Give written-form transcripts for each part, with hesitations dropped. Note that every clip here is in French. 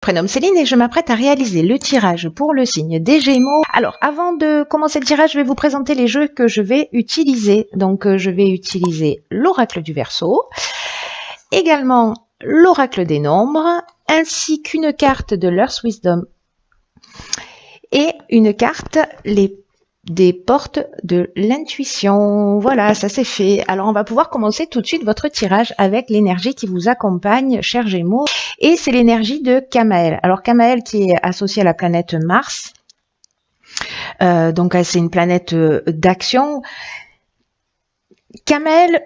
Prénom Céline et je m'apprête à réaliser le tirage pour le signe des Gémeaux. Alors, avant de commencer le tirage, je vais vous présenter les jeux que je vais utiliser. Donc, je vais utiliser l'oracle du Verseau, également l'oracle des nombres, ainsi qu'une carte de l'Earth Wisdom et une carte des portes de l'intuition. Voilà, ça c'est fait. Alors, on va pouvoir commencer tout de suite votre tirage avec l'énergie qui vous accompagne, chers Gémeaux. Et c'est l'énergie de Kamael. Alors, Kamael qui est associé à la planète Mars. Donc, c'est une planète d'action. Kamael,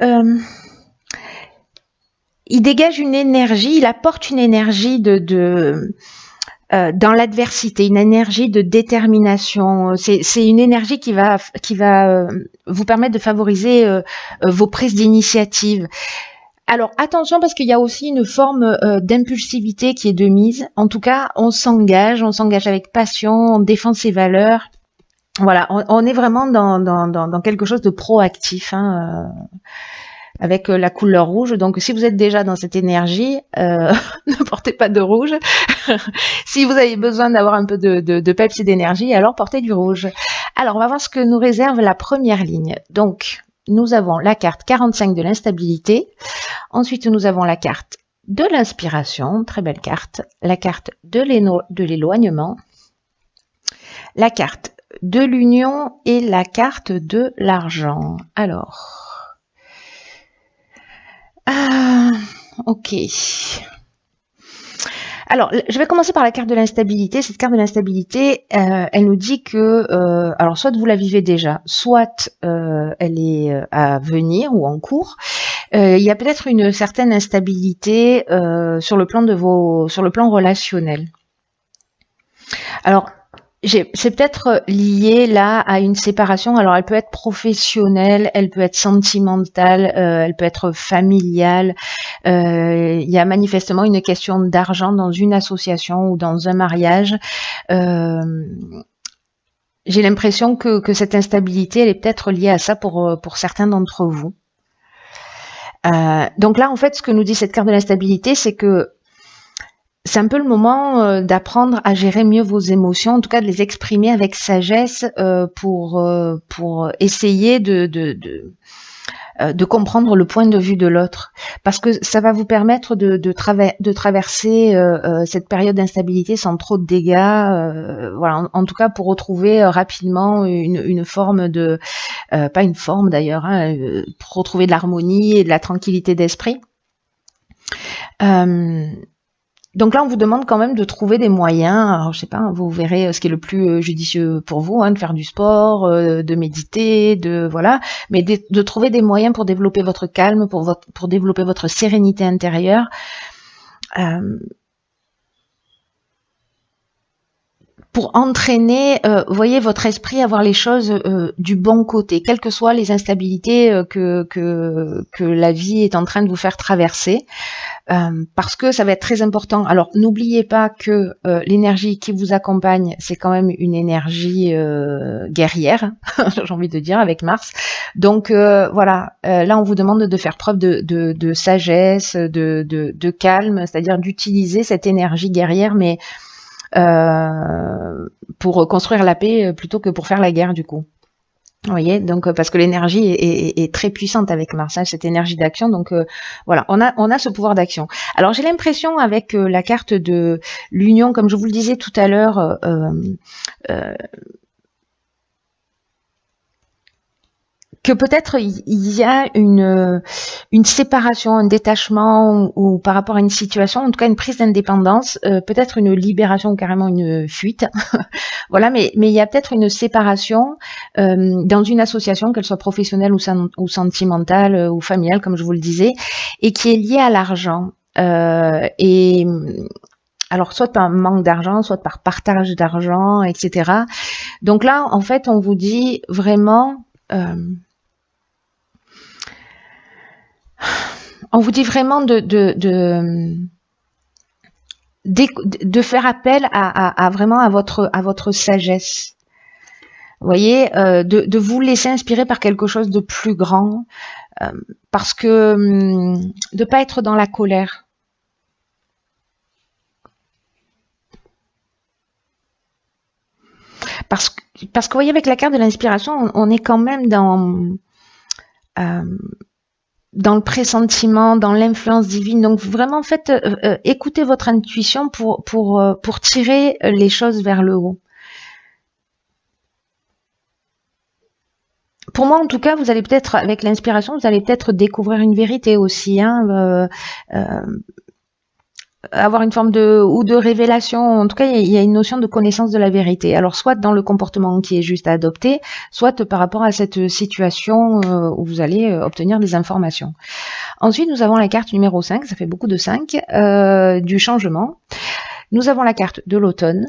il dégage une énergie, il apporte une énergie dans l'adversité, une énergie de détermination. C'est une énergie qui va vous permettre de favoriser vos prises d'initiative. Alors attention parce qu'il y a aussi une forme d'impulsivité qui est de mise. En tout cas, on s'engage avec passion, on défend ses valeurs. Voilà, on est vraiment dans quelque chose de proactif, hein, avec la couleur rouge. Donc si vous êtes déjà dans cette énergie, ne portez pas de rouge. Si vous avez besoin d'avoir un peu de peps et d'énergie, alors portez du rouge. Alors on va voir ce que nous réserve la première ligne. Donc nous avons la carte 45 de l'instabilité. Ensuite, nous avons la carte de l'inspiration, très belle carte. La carte de l'éloignement. La carte de l'union et la carte de l'argent. Alors, ok. Alors, je vais commencer par la carte de l'instabilité. Cette carte de l'instabilité, elle nous dit que, alors soit vous la vivez déjà, soit elle est à venir ou en cours. Il y a peut-être une certaine instabilité sur le plan relationnel. Alors, c'est peut-être lié là à une séparation. Alors, elle peut être professionnelle, elle peut être sentimentale, elle peut être familiale. Il y a manifestement une question d'argent dans une association ou dans un mariage. J'ai l'impression que cette instabilité, elle est peut-être liée à ça pour certains d'entre vous. Donc là, en fait, ce que nous dit cette carte de l'instabilité, c'est que c'est un peu le moment d'apprendre à gérer mieux vos émotions, en tout cas de les exprimer avec sagesse pour essayer de comprendre le point de vue de l'autre, parce que ça va vous permettre de traverser cette période d'instabilité sans trop de dégâts. Voilà, en tout cas pour retrouver rapidement une forme de, pas une forme d'ailleurs, hein, pour retrouver de l'harmonie et de la tranquillité d'esprit. Donc là, on vous demande quand même de trouver des moyens. Alors, je sais pas, vous verrez ce qui est le plus judicieux pour vous, hein, de faire du sport, de méditer, voilà, mais de trouver des moyens pour développer votre calme, pour développer votre sérénité intérieure. Pour entraîner, voyez, votre esprit à voir les choses du bon côté, quelles que soient les instabilités que la vie est en train de vous faire traverser. Parce que ça va être très important. Alors, n'oubliez pas que l'énergie qui vous accompagne, c'est quand même une énergie guerrière, j'ai envie de dire, avec Mars. Donc, voilà, là, on vous demande de faire preuve de sagesse, de calme, c'est-à-dire d'utiliser cette énergie guerrière, mais pour construire la paix plutôt que pour faire la guerre, du coup. Vous voyez, donc parce que l'énergie est très puissante avec Mars, hein, cette énergie d'action. Donc voilà, on a ce pouvoir d'action. Alors j'ai l'impression avec la carte de l'union, comme je vous le disais tout à l'heure, que peut-être il y a une séparation, un détachement ou par rapport à une situation, en tout cas une prise d'indépendance, peut-être une libération ou carrément une fuite. Voilà, mais il y a peut-être une séparation dans une association, qu'elle soit professionnelle ou sentimentale ou familiale, comme je vous le disais, et qui est liée à l'argent. Et alors, soit par manque d'argent, soit par partage d'argent, etc. Donc là, en fait, on vous dit vraiment... on vous dit vraiment de faire appel vraiment à votre sagesse. Vous voyez, de vous laisser inspirer par quelque chose de plus grand, parce que de pas être dans la colère. Parce que vous voyez, avec la carte de l'inspiration, on est quand même dans le pressentiment, dans l'influence divine. Donc vraiment, en fait, écoutez votre intuition pour tirer les choses vers le haut. Pour moi, en tout cas, vous allez peut-être, avec l'inspiration, vous allez peut-être découvrir une vérité aussi, hein, avoir une forme de révélation. En tout cas, il y a une notion de connaissance de la vérité. Alors, soit dans le comportement qui est juste à adopter, soit par rapport à cette situation où vous allez obtenir des informations. Ensuite, nous avons la carte numéro 5, ça fait beaucoup de 5, du changement. Nous avons la carte de l'automne,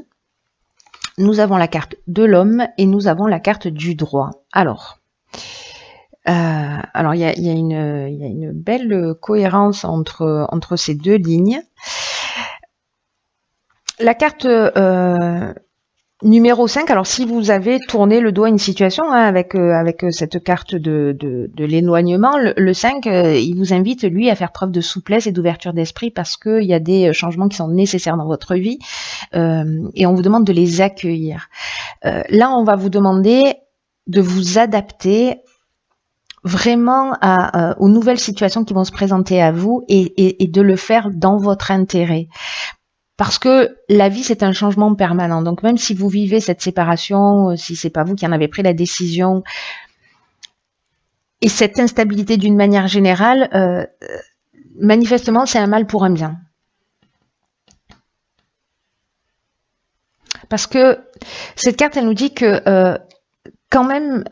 nous avons la carte de l'homme et nous avons la carte du droit. Alors, il y a une belle cohérence entre ces deux lignes. La carte numéro 5, alors si vous avez tourné le dos à une situation, hein, avec cette carte de l'éloignement, le 5, il vous invite, lui, à faire preuve de souplesse et d'ouverture d'esprit parce qu'il y a des changements qui sont nécessaires dans votre vie et on vous demande de les accueillir. Là, on va vous demander de vous adapter vraiment aux nouvelles situations qui vont se présenter à vous et de le faire dans votre intérêt. Parce que la vie, c'est un changement permanent. Donc, même si vous vivez cette séparation, si c'est pas vous qui en avez pris la décision, et cette instabilité d'une manière générale, manifestement, c'est un mal pour un bien. Parce que cette carte, elle nous dit que quand même,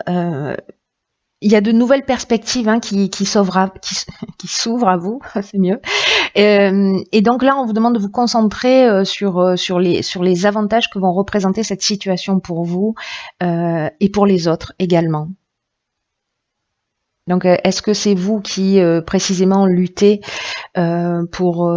il y a de nouvelles perspectives qui s'ouvrent à vous, c'est mieux. Et donc là, on vous demande de vous concentrer sur les avantages que vont représenter cette situation pour vous et pour les autres également. Donc, est-ce que c'est vous qui précisément luttez pour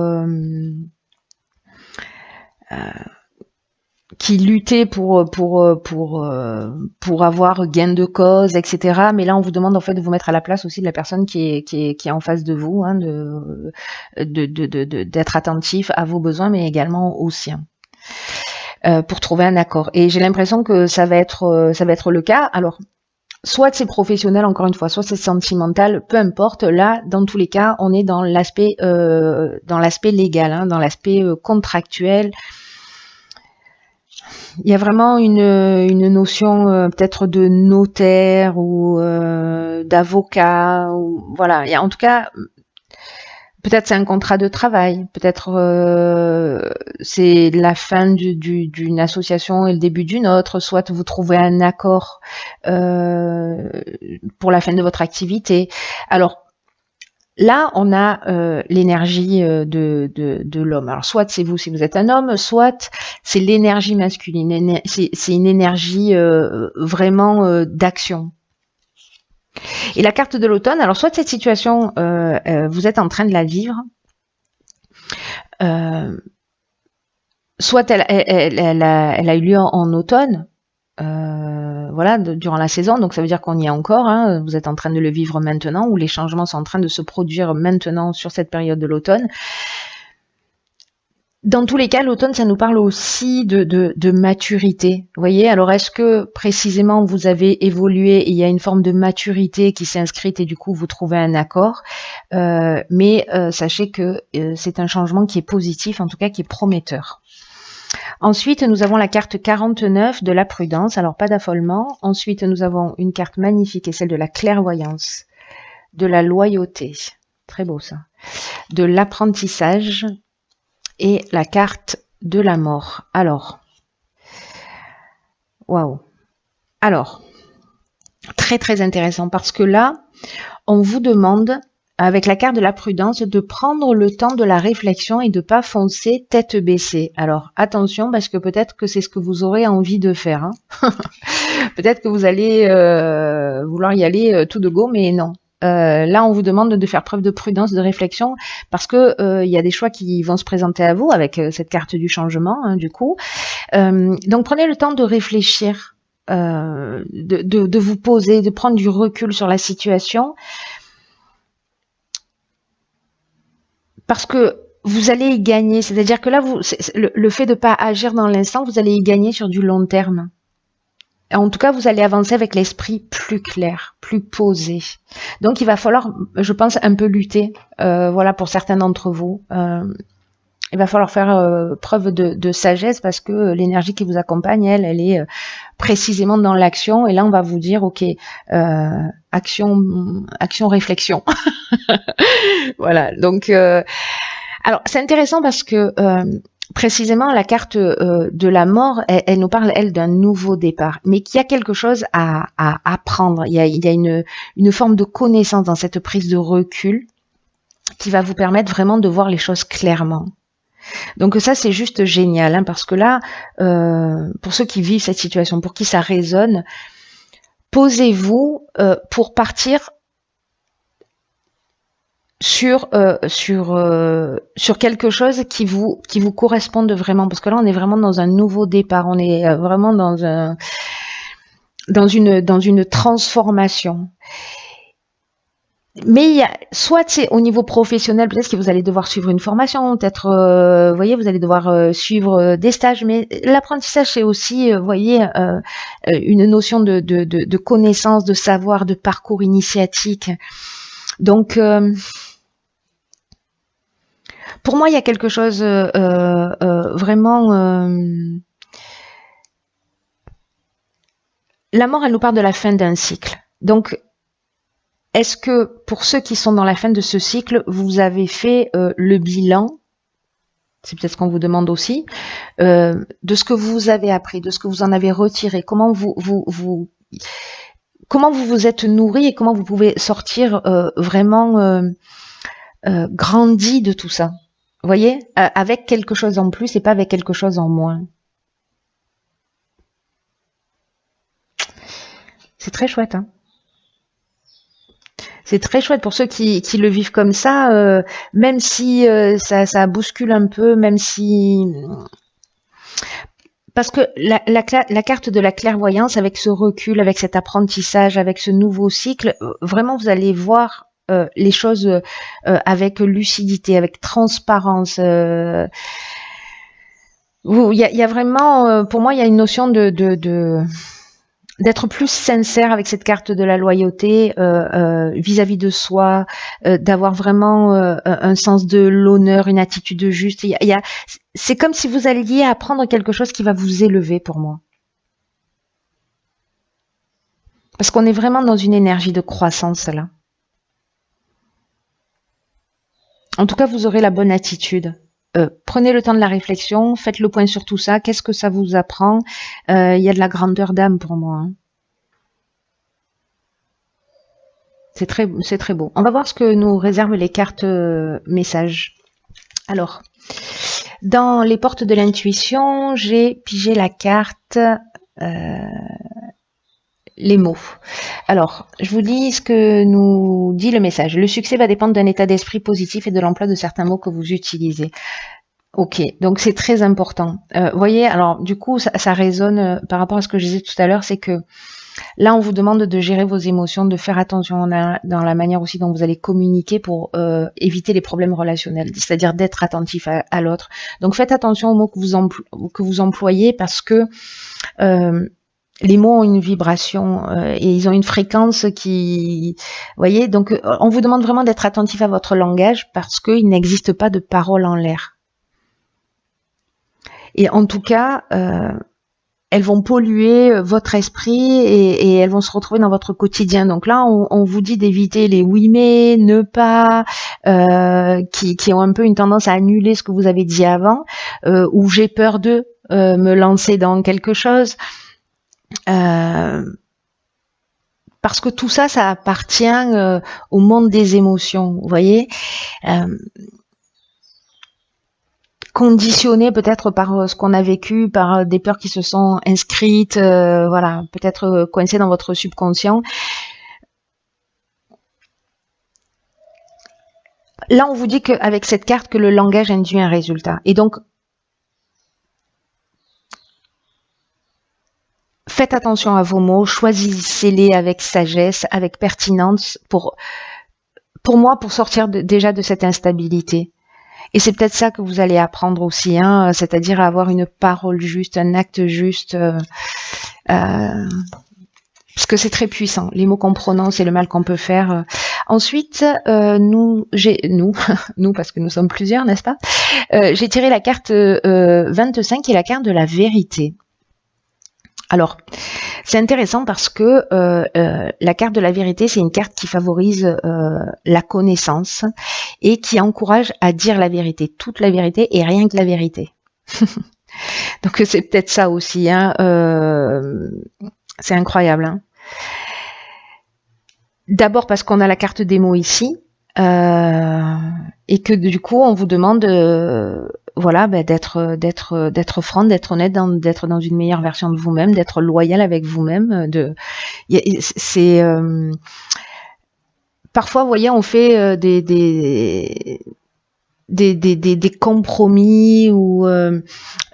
avoir gain de cause, etc. Mais là, on vous demande en fait de vous mettre à la place aussi de la personne qui est en face de vous, hein, d'être attentif à vos besoins, mais également aux siens, pour trouver un accord. Et j'ai l'impression que ça va être le cas. Alors, soit c'est professionnel, encore une fois, soit c'est sentimental, peu importe. Là, dans tous les cas, on est dans l'aspect légal, hein, dans l'aspect contractuel. Il y a vraiment une notion peut-être de notaire ou d'avocat, ou voilà. En tout cas, peut-être c'est un contrat de travail, peut-être c'est la fin d'une association et le début d'une autre, soit vous trouvez un accord pour la fin de votre activité. Alors, là, on a l'énergie de l'homme. Alors, soit c'est vous si vous êtes un homme, soit c'est l'énergie masculine. C'est une énergie vraiment d'action. Et la carte de l'automne, alors soit cette situation, vous êtes en train de la vivre, soit elle a eu lieu en automne, voilà, durant la saison, donc ça veut dire qu'on y est encore, hein, vous êtes en train de le vivre maintenant, ou les changements sont en train de se produire maintenant sur cette période de l'automne. Dans tous les cas, l'automne, ça nous parle aussi de maturité. Vous voyez, alors est-ce que précisément vous avez évolué et il y a une forme de maturité qui s'est inscrite et du coup vous trouvez un accord, mais sachez que c'est un changement qui est positif, en tout cas qui est prometteur. Ensuite, nous avons la carte 49 de la prudence, alors pas d'affolement. Ensuite, nous avons une carte magnifique et celle de la clairvoyance, de la loyauté, très beau ça, de l'apprentissage et la carte de la mort. Alors, waouh. Alors, très très intéressant parce que là, on vous demande, avec la carte de la prudence, de prendre le temps de la réflexion et de pas foncer tête baissée. Alors attention, parce que peut-être que c'est ce que vous aurez envie de faire. Hein. Peut-être que vous allez vouloir y aller tout de go, mais non. Là, on vous demande de faire preuve de prudence, de réflexion, parce que il y a des choix qui vont se présenter à vous avec cette carte du changement, hein, du coup. Donc prenez le temps de réfléchir, de vous poser, de prendre du recul sur la situation. Parce que vous allez y gagner, c'est-à-dire que là, le fait de ne pas agir dans l'instant, vous allez y gagner sur du long terme. En tout cas, vous allez avancer avec l'esprit plus clair, plus posé. Donc, il va falloir, je pense, un peu lutter, voilà, pour certains d'entre vous. Il va falloir faire preuve de sagesse parce que l'énergie qui vous accompagne, elle est précisément dans l'action. Et là, on va vous dire, ok, action, réflexion. Voilà. Donc, alors, c'est intéressant parce que précisément, la carte de la mort, elle nous parle, elle, d'un nouveau départ, mais qu'il y a quelque chose à apprendre. Il y a une forme de connaissance dans cette prise de recul qui va vous permettre vraiment de voir les choses clairement. Donc ça, c'est juste génial, hein, parce que là, pour ceux qui vivent cette situation, pour qui ça résonne, posez-vous pour partir sur quelque chose qui vous corresponde vraiment, parce que là on est vraiment dans un nouveau départ, on est vraiment dans une transformation. Mais il y a, soit c'est au niveau professionnel, peut-être que vous allez devoir suivre une formation, peut-être, vous voyez, vous allez devoir suivre des stages, mais l'apprentissage c'est aussi, vous voyez, une notion de connaissance, de savoir, de parcours initiatique. Donc pour moi, il y a quelque chose vraiment. La mort, elle nous parle de la fin d'un cycle. Donc, est-ce que pour ceux qui sont dans la fin de ce cycle, vous avez fait le bilan, c'est peut-être ce qu'on vous demande aussi, de ce que vous avez appris, de ce que vous en avez retiré, comment vous êtes nourri et comment vous pouvez sortir vraiment grandi de tout ça. Vous voyez, avec quelque chose en plus et pas avec quelque chose en moins. C'est très chouette, hein. C'est très chouette pour ceux qui le vivent comme ça, même si ça bouscule un peu, même si... Parce que la carte de la clairvoyance, avec ce recul, avec cet apprentissage, avec ce nouveau cycle, vraiment vous allez voir les choses avec lucidité, avec transparence. Il y a vraiment, pour moi, il y a une notion d'être plus sincère avec cette carte de la loyauté vis-à-vis de soi, d'avoir vraiment un sens de l'honneur, une attitude juste. C'est comme si vous alliez apprendre quelque chose qui va vous élever pour moi. Parce qu'on est vraiment dans une énergie de croissance là. En tout cas, vous aurez la bonne attitude. Prenez le temps de la réflexion, faites le point sur tout ça. Qu'est-ce que ça vous apprend? Il y a de la grandeur d'âme pour moi. Hein. C'est très beau. On va voir ce que nous réservent les cartes messages. Alors, dans les portes de l'intuition, j'ai pigé la carte les mots. Alors, je vous dis ce que nous dit le message. Le succès va dépendre d'un état d'esprit positif et de l'emploi de certains mots que vous utilisez. Ok, donc c'est très important. Voyez, alors du coup, ça résonne par rapport à ce que je disais tout à l'heure, c'est que là, on vous demande de gérer vos émotions, de faire attention dans la manière aussi dont vous allez communiquer pour éviter les problèmes relationnels, c'est-à-dire d'être attentif à l'autre. Donc faites attention aux mots que vous employez parce que les mots ont une vibration et ils ont une fréquence qui... Vous voyez, donc on vous demande vraiment d'être attentif à votre langage parce qu'il n'existe pas de parole en l'air. Et en tout cas, elles vont polluer votre esprit et elles vont se retrouver dans votre quotidien. Donc là, on vous dit d'éviter les oui mais, ne pas, qui ont un peu une tendance à annuler ce que vous avez dit avant, ou j'ai peur de me lancer dans quelque chose. Parce que tout ça, ça appartient au monde des émotions, vous voyez, conditionné peut-être par ce qu'on a vécu, par des peurs qui se sont inscrites, voilà, peut-être coincées dans votre subconscient. Là, on vous dit qu'avec cette carte, que le langage induit un résultat. Et donc, faites attention à vos mots, choisissez-les avec sagesse, avec pertinence, pour moi, pour sortir déjà de cette instabilité. Et c'est peut-être ça que vous allez apprendre aussi, hein, c'est-à-dire à avoir une parole juste, un acte juste, Parce que c'est très puissant, les mots qu'on prononce et le mal qu'on peut faire. Ensuite, nous, nous, parce que nous sommes plusieurs, n'est-ce pas? J'ai tiré la carte 25 qui est la carte de la vérité. Alors, c'est intéressant parce que la carte de la vérité, c'est une carte qui favorise la connaissance et qui encourage à dire la vérité, toute la vérité et rien que la vérité. Donc c'est peut-être ça aussi, hein, c'est incroyable. Hein. D'abord parce qu'on a la carte des mots ici et que du coup on vous demande voilà, d'être franc, d'être honnête, d'être dans une meilleure version de vous-même, d'être loyal avec vous-même. C'est parfois, vous voyez, on fait des compromis ou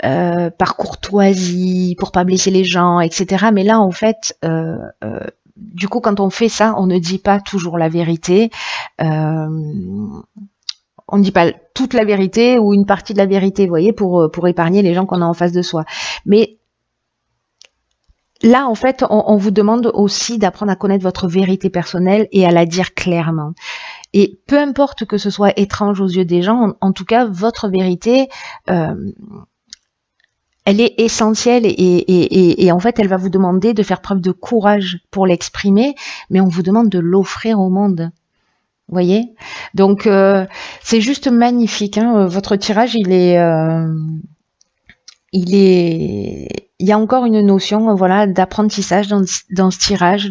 par courtoisie pour pas blesser les gens, etc. Mais là, en fait, du coup, quand on fait ça, on ne dit pas toujours la vérité. On ne dit pas toute la vérité ou une partie de la vérité, vous voyez, pour épargner les gens qu'on a en face de soi. Mais là, en fait, on vous demande aussi d'apprendre à connaître votre vérité personnelle et à la dire clairement. Et peu importe que ce soit étrange aux yeux des gens, en tout cas, votre vérité, elle est essentielle et en fait, elle va vous demander de faire preuve de courage pour l'exprimer, mais on vous demande de l'offrir au monde. Vous voyez? Donc, c'est juste magnifique. Hein. Votre tirage, il y a encore une notion, voilà, d'apprentissage dans ce tirage,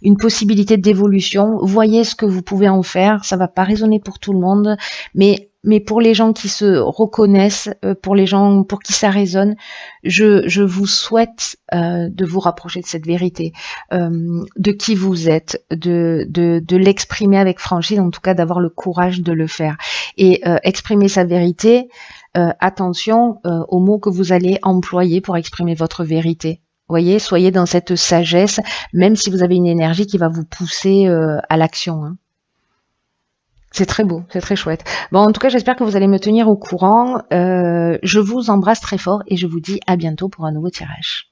une possibilité d'évolution. Voyez ce que vous pouvez en faire. Ça va pas résonner pour tout le monde, mais pour les gens qui se reconnaissent, pour les gens pour qui ça résonne, je vous souhaite de vous rapprocher de cette vérité, de qui vous êtes, de l'exprimer avec franchise, en tout cas d'avoir le courage de le faire. Et exprimer sa vérité, attention aux mots que vous allez employer pour exprimer votre vérité. Voyez, soyez dans cette sagesse, même si vous avez une énergie qui va vous pousser à l'action. Hein. C'est très beau, c'est très chouette. Bon, en tout cas, j'espère que vous allez me tenir au courant. Je vous embrasse très fort et je vous dis à bientôt pour un nouveau tirage.